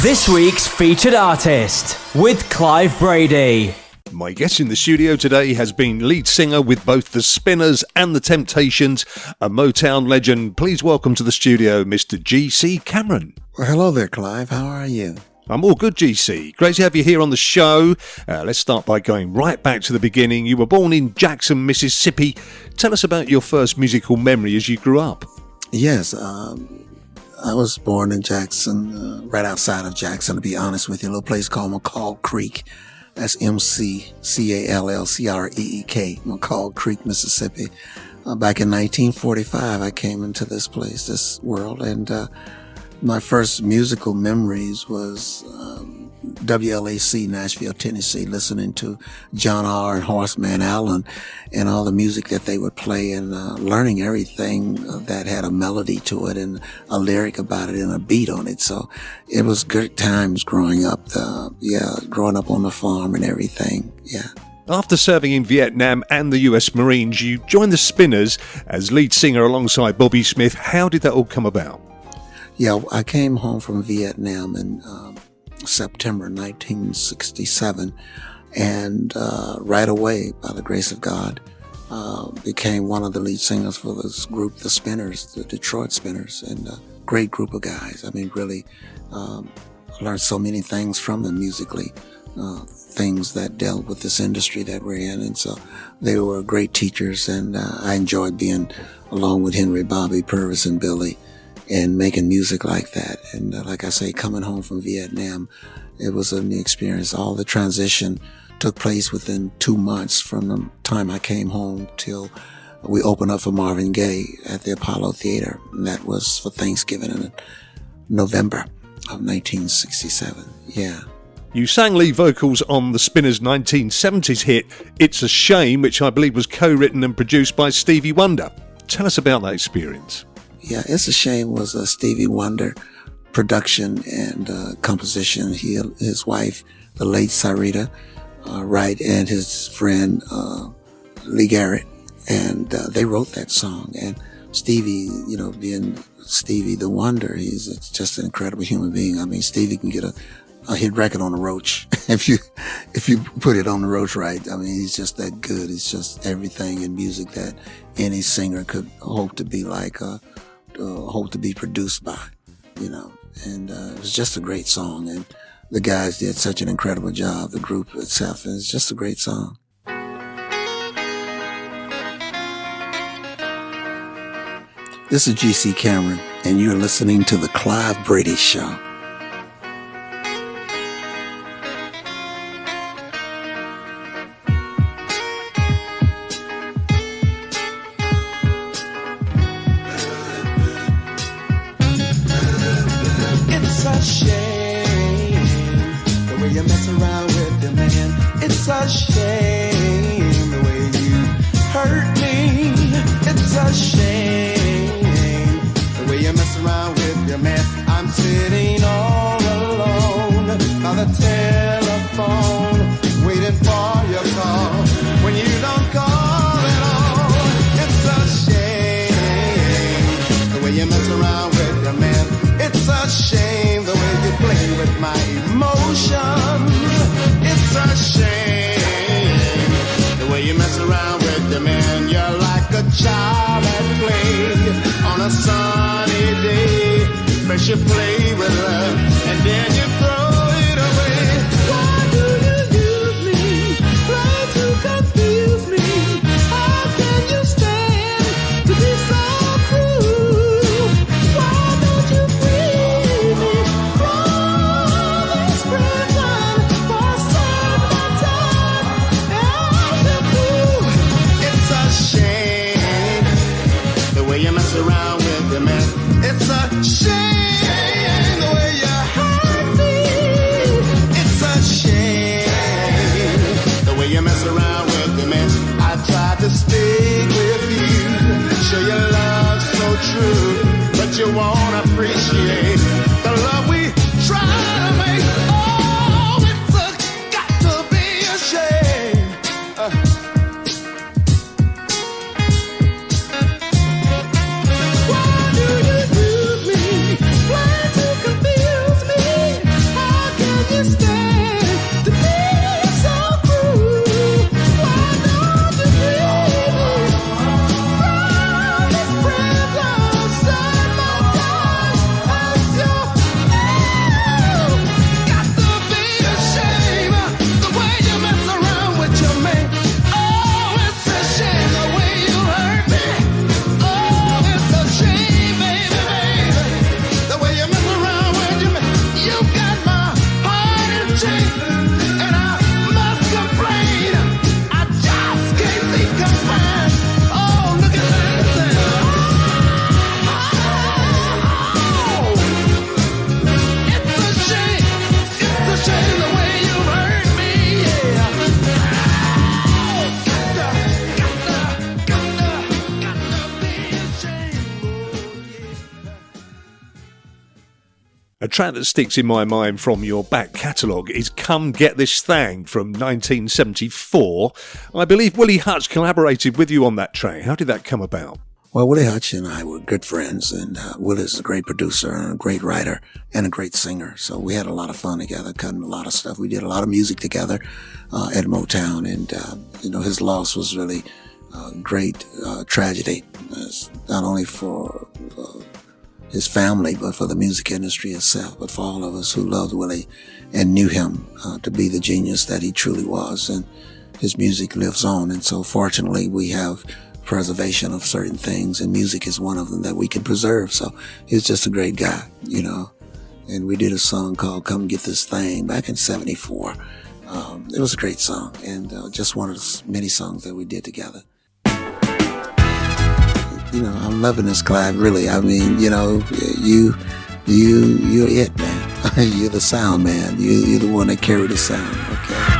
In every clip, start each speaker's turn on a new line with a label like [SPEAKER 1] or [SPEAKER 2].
[SPEAKER 1] This week's featured artist with Clive Brady.
[SPEAKER 2] My guest in the studio today has been lead singer with both the Spinners and the Temptations, a Motown legend. Please welcome to the studio, Mr. GC Cameron.
[SPEAKER 3] Well, hello there, Clive. How are you?
[SPEAKER 2] I'm all good, GC. Great to have you here on the show. Let's start by going right back to the beginning. You were born in Jackson, Mississippi. Tell us about your first musical memory as you grew up.
[SPEAKER 3] Yes, I was born in Jackson, right outside of Jackson, to be honest with you, a little place called McCall Creek. That's McCallCreek, McCall Creek, Mississippi. Back in 1945, I came into this place, this world, and my first musical memories was WLAC, Nashville, Tennessee, listening to John R. and Horseman Allen and all the music that they would play, and learning everything that had a melody to it and a lyric about it and a beat on it. So it was good times growing up, growing up on the farm and everything. Yeah.
[SPEAKER 2] After serving in Vietnam and the US Marines, you joined the Spinners as lead singer alongside Bobby Smith. How did that all come about?
[SPEAKER 3] Yeah, I came home from Vietnam in September 1967, and right away, by the grace of God, became one of the lead singers for this group, the Spinners, the Detroit Spinners, and a great group of guys. I mean, really learned so many things from them musically, things that dealt with this industry that we're in, and so they were great teachers, and I enjoyed being along with Henry, Bobby, Purvis, and Billy, and making music like that. And like I say, coming home from Vietnam, it was a new experience. All the transition took place within 2 months from the time I came home till we opened up for Marvin Gaye at the Apollo Theater. And that was for Thanksgiving in November of 1967. Yeah.
[SPEAKER 2] You sang lead vocals on the Spinners' 1970s hit, It's a Shame, which I believe was co-written and produced by Stevie Wonder. Tell us about that experience.
[SPEAKER 3] Yeah, It's a Shame was a Stevie Wonder production and composition. His wife, the late Sarita Wright, and his friend Lee Garrett, and they wrote that song. And Stevie, being Stevie the Wonder, he's just an incredible human being. I mean, Stevie can get a hit record on the roach if you put it on the roach right. I mean, he's just that good. It's just everything in music that any singer could hope to be like, hope to be produced by, and it was just a great song, and the guys did such an incredible job, the group itself, and it's just a great song. This is GC Cameron, and you're listening to The Clive Brady Show.
[SPEAKER 4] It's a shame the way you hurt me. It's a shame the way you mess around with your man. I'm sitting all alone by the telephone, waiting for your call when you don't call at all. It's a shame the way you mess around with your man. It's a shame the way you play with my emotions. It's a shame the way you mess around with your man. You're like a child at play on a sunny day. First you play with love and then you throw it away. Why do you use me? Try to confuse me. How can you stand to be so cruel? Why don't you free me from this prison for some time? It's a shame the way you mess around with your man. It's a shame the way you
[SPEAKER 2] track that sticks in my mind from your back catalogue is Come Get This Thing from 1974. I believe Willie Hutch collaborated with you on that track. How did that come about?
[SPEAKER 3] Well, Willie Hutch and I were good friends, and Willie's a great producer and a great writer and a great singer. So we had a lot of fun together, cutting a lot of stuff. We did a lot of music together at Motown, and his loss was really a great tragedy, not only for his family, but for the music industry itself, but for all of us who loved Willie and knew him to be the genius that he truly was. And his music lives on, and so fortunately we have preservation of certain things, and music is one of them that we can preserve. So he was just a great guy, and we did a song called Come Get This Thing back in 74. It was a great song, and just one of the many songs that we did together. I'm loving this, Clive, really. I mean, you're it, man. You're the sound man. You're the one that carried the sound, okay?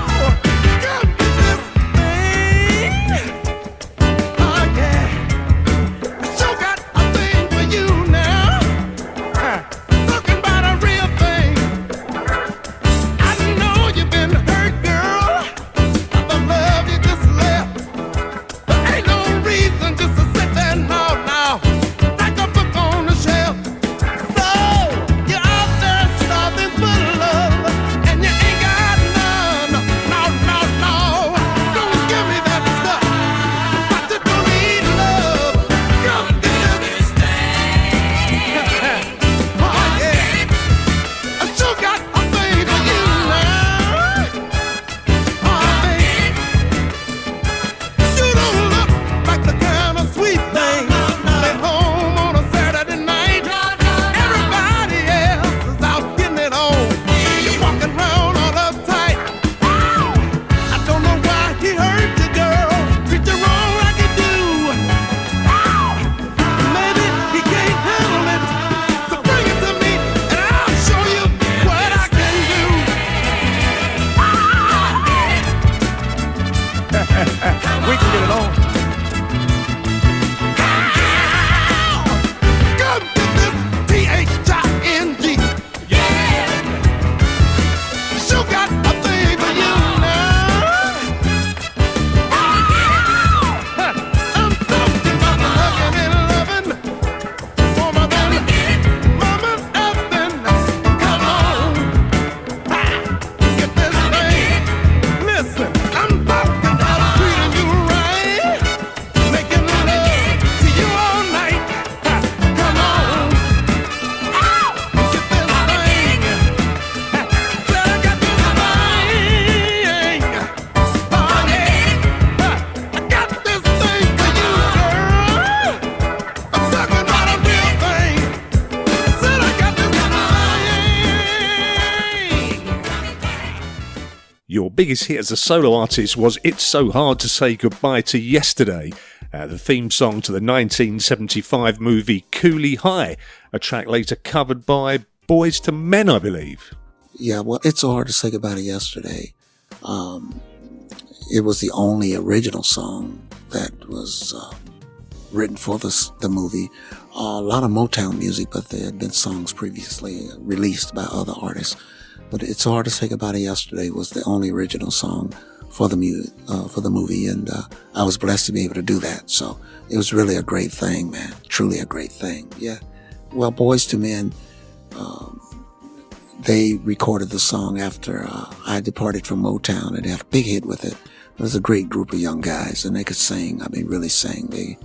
[SPEAKER 2] Your biggest hit as a solo artist was It's So Hard to Say Goodbye to Yesterday, the theme song to the 1975 movie Cooley, a track later covered by Boys to Men, I believe.
[SPEAKER 3] Yeah, well, It's So Hard to Say Goodbye to Yesterday. It was the only original song that was written for the movie. A lot of Motown music, but there had been songs previously released by other artists. But It's So Hard to Say Goodbye to Yesterday was the only original song for the movie, and I was blessed to be able to do that. So it was really a great thing, man. Truly a great thing. Yeah. Well, Boys to Men, they recorded the song after I departed from Motown, and they had a big hit with it. It was a great group of young guys, and they could sing. I mean, really sing. They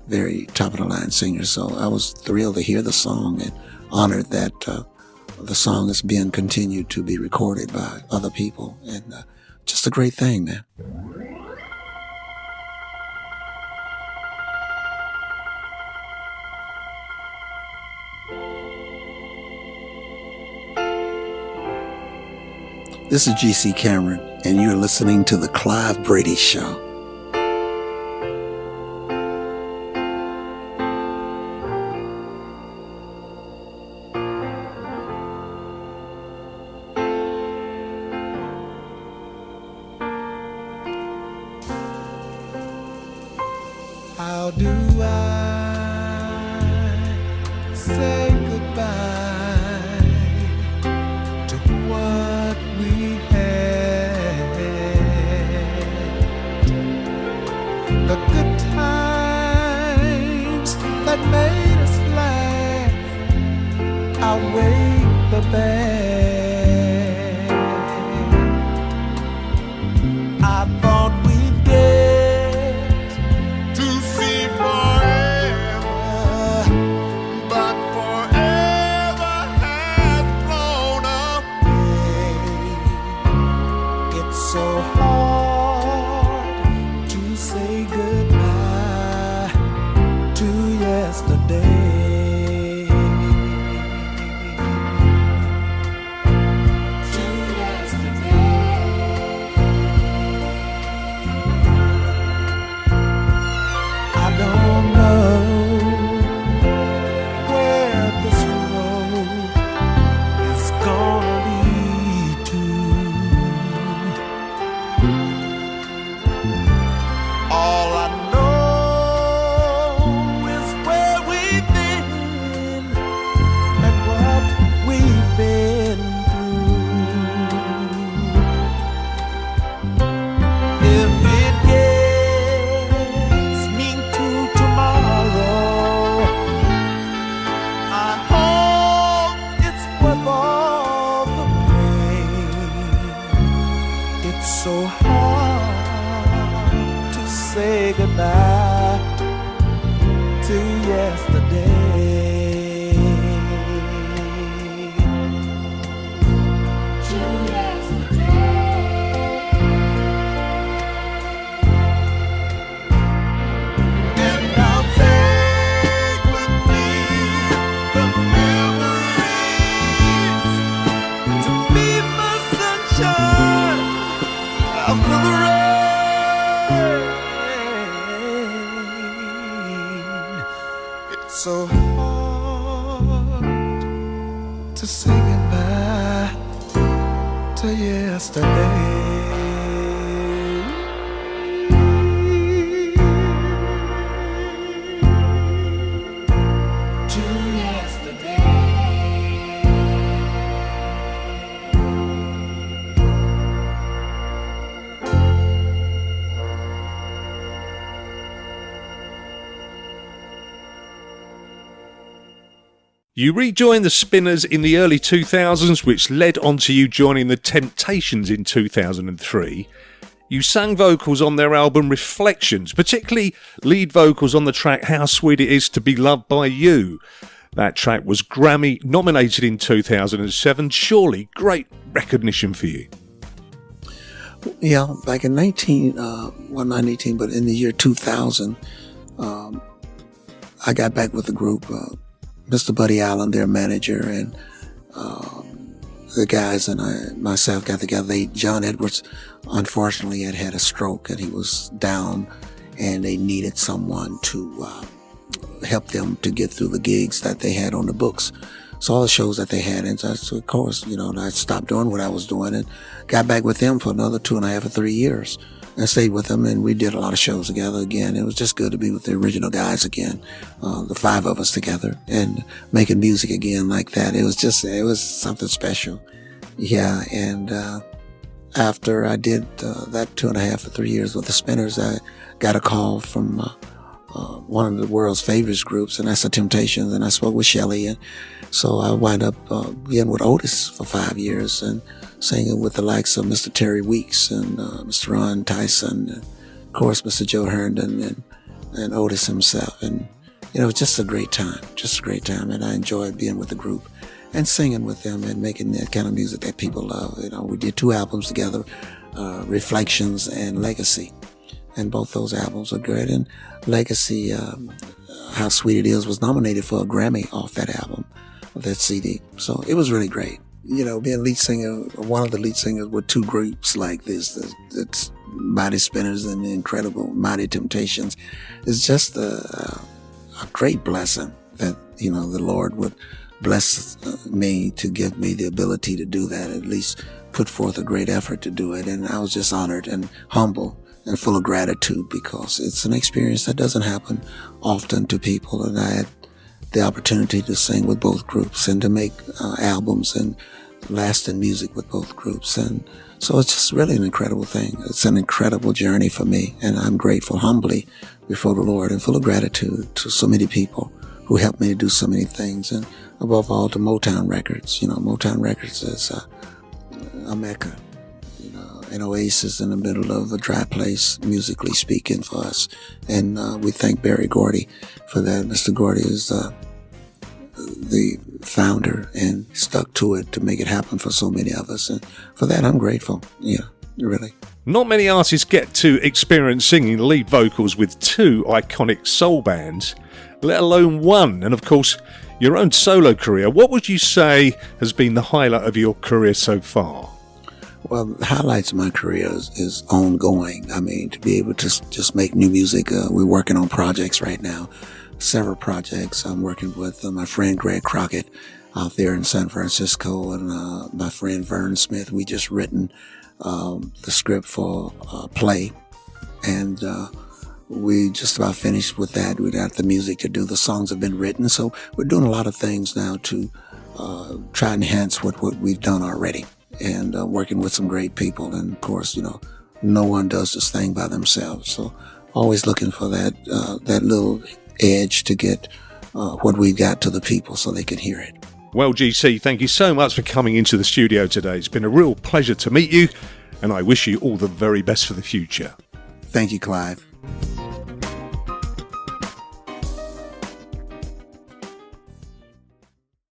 [SPEAKER 3] very top of the line singers. So I was thrilled to hear the song and honored that the song is being continued to be recorded by other people, and just a great thing, man. This is G.C. Cameron, and you're listening to The Clive Brady Show.
[SPEAKER 4] How do I say goodbye I thought we'd get to see forever, but forever has flown away. It's so hard to say goodbye to yesterday. So hard to say goodbye to yesterday. To yesterday. And I'll take with me the memories to be my sunshine after the rain. It's so hard to say goodbye to yesterday. To yesterday.
[SPEAKER 2] You rejoined the Spinners in the early 2000s, which led on to you joining the Temptations in 2003. You sang vocals on their album Reflections, particularly lead vocals on the track How Sweet It Is to Be Loved by You. That track was Grammy nominated in 2007. Surely great recognition for you.
[SPEAKER 3] Yeah, back in not 1918, but in the year 2000, I got back with the group. Mr. Buddy Allen, their manager, and the guys and myself got together. John Edwards, unfortunately, had a stroke and he was down, and they needed someone to help them to get through the gigs that they had on the books. So all the shows that they had, and so of course, I stopped doing what I was doing and got back with them for another 2.5 or 3 years. I stayed with them, and we did a lot of shows together again. It was just good to be with the original guys again, the 5 of us together, and making music again like that. It was something special. Yeah, and after I did that 2.5 or 3 years with the Spinners, I got a call from one of the world's favorite groups, and that's the Temptations, and I spoke with Shelley, and so I wound up being with Otis for 5 years and singing with the likes of Mr. Terry Weeks and Mr. Ron Tyson, and of course Mr. Joe Herndon and Otis himself. And it was just a great time, and I enjoyed being with the group and singing with them and making that kind of music that people love. We did 2 albums together, Reflections and Legacy, and both those albums are good. And Legacy, How Sweet It Is, was nominated for a Grammy off that album, of that CD. So it was really great. Being lead singer, one of the lead singers with 2 groups like this, it's Mighty Spinners and the incredible Mighty Temptations, is just a great blessing that, the Lord would bless me to give me the ability to do that, at least put forth a great effort to do it. And I was just honored and humble and full of gratitude, because it's an experience that doesn't happen often to people. And I had the opportunity to sing with both groups and to make albums and lasting music with both groups. And so it's just really an incredible thing. It's an incredible journey for me, and I'm grateful humbly before the Lord and full of gratitude to so many people who helped me to do so many things. And above all to Motown Records. Motown Records is a mecca, an oasis in the middle of a dry place, musically speaking, for us. And we thank Barry Gordy for that. Mr. Gordy is the founder and stuck to it to make it happen for so many of us. And for that, I'm grateful. Yeah, really.
[SPEAKER 2] Not many artists get to experience singing lead vocals with two iconic soul bands, let alone one. And of course, your own solo career. What would you say has been the highlight of your career so far?
[SPEAKER 3] Well, the highlights of my career is ongoing. I mean, to be able to just make new music. We're working on projects right now, several projects. I'm working with my friend Greg Crockett out there in San Francisco, and my friend Vern Smith. We just written the script for a play, and we just about finished with that. We got the music to do. The songs have been written, so we're doing a lot of things now to try and enhance what we've done already. And working with some great people. And of course, no one does this thing by themselves. So always looking for that little edge to get what we've got to the people so they can hear it.
[SPEAKER 2] Well, GC, thank you so much for coming into the studio today. It's been a real pleasure to meet you, and I wish you all the very best for the future.
[SPEAKER 3] Thank you, Clive.